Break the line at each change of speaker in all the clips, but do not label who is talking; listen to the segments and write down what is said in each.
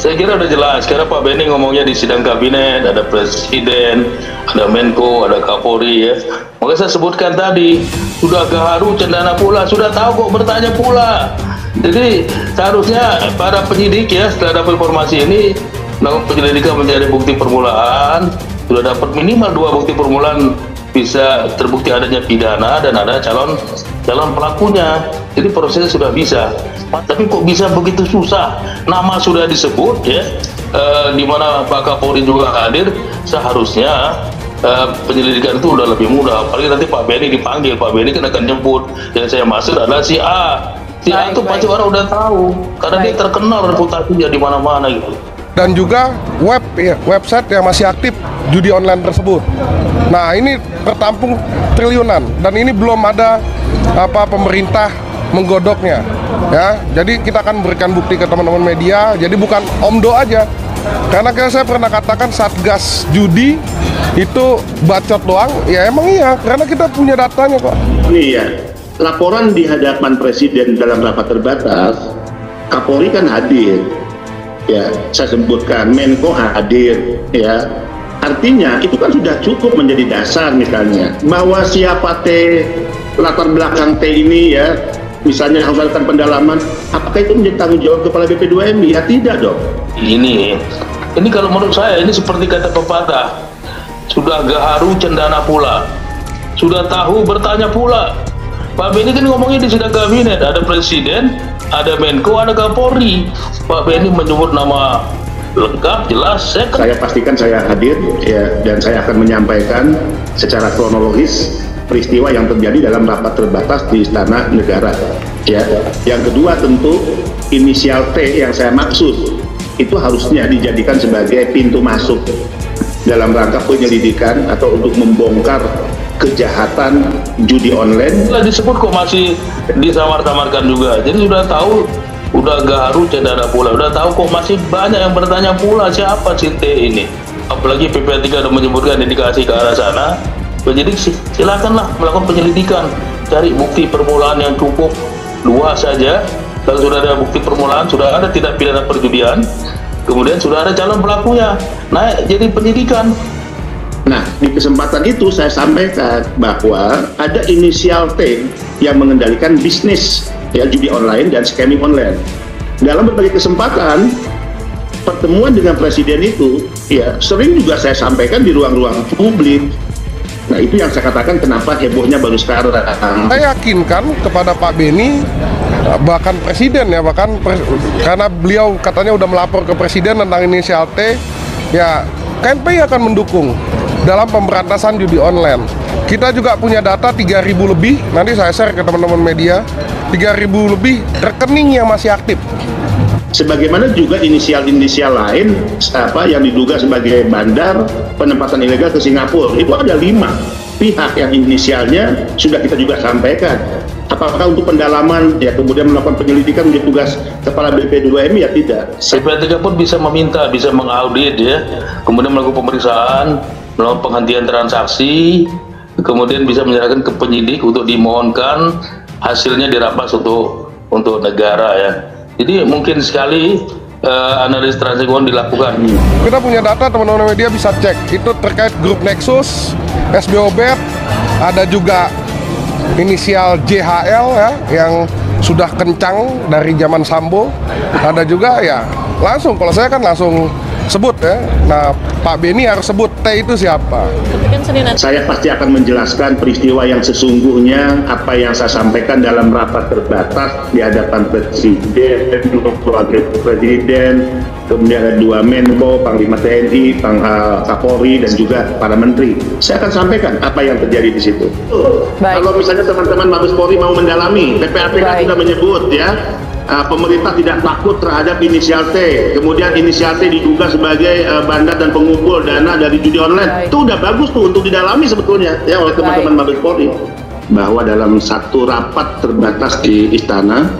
Saya kira udah jelas, karena Pak Benny ngomongnya di sidang kabinet, ada presiden, ada Menko, ada Kapolri ya. Maka saya sebutkan tadi, sudah gaharu cendana pula, sudah tahu kok bertanya pula. Jadi seharusnya para penyidik ya, setelah dapat informasi ini, melakukan penyelidikan mencari bukti permulaan, sudah dapat minimal 2 bukti permulaan, bisa terbukti adanya pidana dan ada calon pelakunya. Jadi prosesnya sudah bisa. Tapi kok bisa begitu susah? Nama sudah disebut ya, di mana Pak Kapolri juga hadir. Seharusnya penyelidikan itu udah lebih mudah. Apalagi nanti Pak Benny dipanggil, Pak Benny kan akan nyebut yang saya maksud adalah si A. Si A itu pasti orang udah tahu karena dia terkenal reputasinya di mana-mana gitu.
Dan juga website yang masih aktif judi online tersebut. Nah, ini tertampung triliunan dan ini belum ada pemerintah menggodoknya ya. Jadi kita akan berikan bukti ke teman-teman media. Jadi bukan omdo aja. Karena saya pernah katakan Satgas Judi itu bacot doang. Ya emang iya, karena kita punya datanya kok.
Iya. Laporan di hadapan Presiden dalam rapat terbatas, Kapolri kan hadir. Ya, saya sebutkan Menko hadir ya. Artinya itu kan sudah cukup menjadi dasar misalnya bahwa siapa T, latar belakang T ini ya, misalnya harus ada pendalaman, apakah itu menjadi tanggung jawab kepala BP2MI? Ya tidak dong.
Ini kalau menurut saya ini seperti kata pepatah, sudah gaharu cendana pula, sudah tahu bertanya pula. Pak Benny kan ngomongnya di sidang kabinet, ada presiden, ada Menko, ada Kapolri. Pak Benny menyebut nama lengkap, jelas.
Saya pastikan saya hadir ya, dan saya akan menyampaikan secara kronologis peristiwa yang terjadi dalam rapat terbatas di Istana Negara. Ya. Yang kedua tentu inisial T yang saya maksud itu harusnya dijadikan sebagai pintu masuk dalam rangka penyelidikan atau untuk membongkar kejahatan judi online.
Disebut kok masih disamar-samarkan juga. Jadi sudah tahu, udah gaharu cendana pula, udah tahu kok masih banyak yang bertanya pula siapa si T ini. Apalagi PPA3 sudah menyebutkan indikasi ke arah sana. Penyidik silakanlah melakukan penyelidikan, cari bukti permulaan yang cukup luas saja. Kalau sudah ada bukti permulaan, sudah ada tindak pidana perjudian, kemudian sudah ada calon pelakunya, naik jadi penyidikan.
Nah, di kesempatan itu saya sampaikan bahwa ada inisial T yang mengendalikan bisnis ya judi online dan scamming online. Dalam berbagai kesempatan pertemuan dengan presiden itu ya sering juga saya sampaikan di ruang-ruang publik. Nah, itu yang saya katakan kenapa hebohnya baru sekarang.
Saya yakinkan kepada Pak Benny, bahkan presiden ya, karena beliau katanya udah melapor ke presiden tentang inisial T, ya KNPI akan mendukung dalam pemberantasan judi online. Kita juga punya data 3.000 lebih, nanti saya share ke teman-teman media, 3.000 lebih rekening yang masih aktif.
Sebagaimana juga inisial-inisial lain yang diduga sebagai bandar penempatan ilegal ke Singapura, itu ada 5 pihak yang inisialnya sudah kita juga sampaikan. Apakah untuk pendalaman ya kemudian melakukan penyelidikan menjadi tugas kepala BP2MI ya tidak.
PPA3 pun bisa meminta, bisa mengaudit ya, kemudian melakukan pemeriksaan, melakukan penghentian transaksi, kemudian bisa menyerahkan ke penyidik untuk dimohonkan hasilnya dirampas untuk negara ya. Jadi mungkin sekali analisis transaksi keuangan dilakukan.
Kita punya data, teman-teman media bisa cek, itu terkait grup Nexus, SBOBet, ada juga inisial JHL ya yang sudah kencang dari zaman Sambo, ada juga ya langsung, kalau saya kan langsung sebut ya. Nah, Pak Benny harus sebut T itu siapa.
Saya pasti akan menjelaskan peristiwa yang sesungguhnya, apa yang saya sampaikan dalam rapat terbatas di hadapan presiden, wakil presiden, kemudian ada 2 Menko, Panglima TNI, Kapolri, dan juga para menteri. Saya akan sampaikan apa yang terjadi di situ. Baik. Kalau misalnya teman-teman Mabes Polri mau mendalami, PPATK sudah menyebut ya, pemerintah tidak takut terhadap inisial T, kemudian inisial T diduga sebagai bandar dan pengumpul dana dari judi online. Itu udah bagus tuh untuk didalami sebetulnya ya oleh teman-teman Mabes Polri. Bahwa dalam satu rapat terbatas di Istana,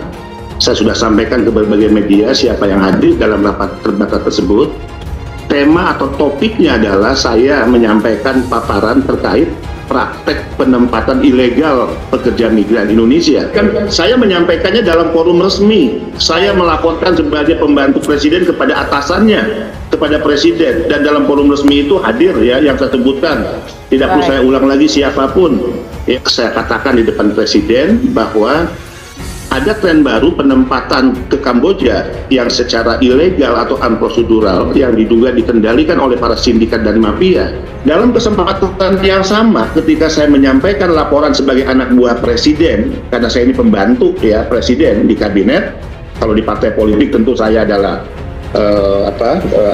saya sudah sampaikan ke berbagai media siapa yang hadir dalam rapat terbatas tersebut. tema atau topiknya adalah saya menyampaikan paparan terkait praktek penempatan ilegal pekerja migran Indonesia. Kan saya menyampaikannya dalam forum resmi. Saya melaporkan sebagai pembantu presiden kepada atasannya, kepada presiden, dan dalam forum resmi itu hadir ya yang saya sebutkan. Tidak perlu saya ulang lagi siapapun. Ya, saya katakan di depan presiden bahwa ada tren baru penempatan ke Kamboja yang secara ilegal atau unprocedural yang diduga dikendalikan oleh para sindikat dan mafia. Dalam kesempatan yang sama, ketika saya menyampaikan laporan sebagai anak buah presiden, karena saya ini pembantu ya presiden di kabinet, kalau di partai politik tentu saya adalah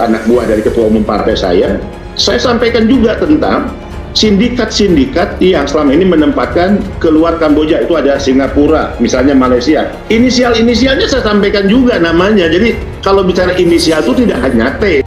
anak buah dari ketua umum partai saya sampaikan juga tentang sindikat-sindikat yang selama ini menempatkan keluar Kamboja. Itu ada Singapura, misalnya Malaysia. Inisial-inisialnya saya sampaikan juga namanya. Jadi kalau bicara inisial itu tidak hanya T.